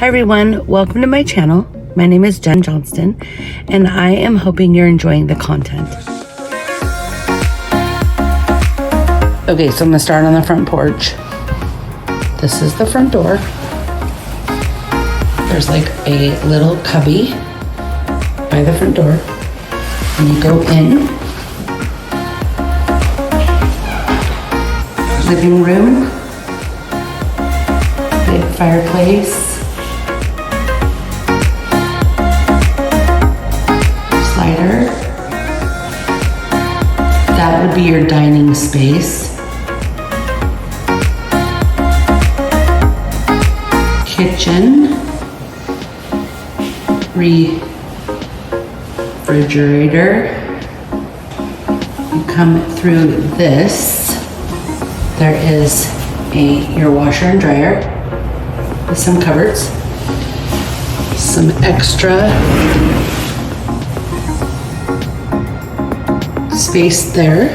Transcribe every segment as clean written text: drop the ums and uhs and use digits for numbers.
Hi everyone, welcome to my channel. My name is Jen Johnston and I am hoping you're enjoying the content. Okay, so I'm gonna start on the front porch. This is the front door. There's like a little cubby by the front door. And you go in. Living room. Big fireplace. Slider. That would be your dining space. Kitchen. Refrigerator. You come through this. There is your washer and dryer with some cupboards, some extra space there.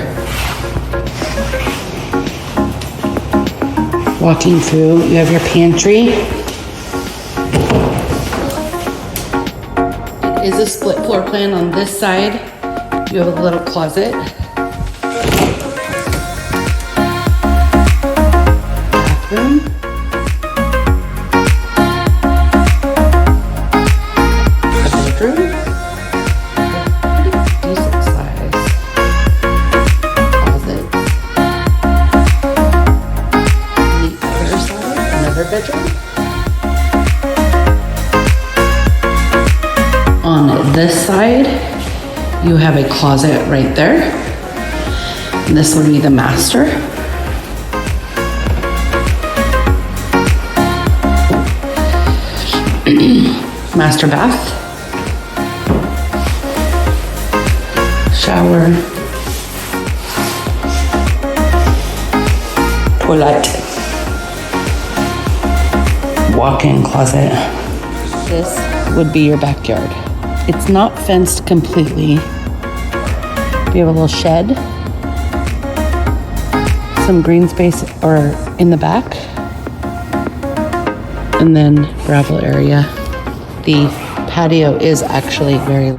Walking through, you have your pantry. It is a split floor plan. On this side, you have a little closet. Bathroom. Bedroom. Pretty decent size. Closet. The other side, another bedroom. On this side, you have a closet right there. And this would be the master. Master bath. Shower. Toilet. Walk-in closet. This would be your backyard. It's not fenced completely. You have a little shed, some green space in the back, and then gravel area. The patio is actually very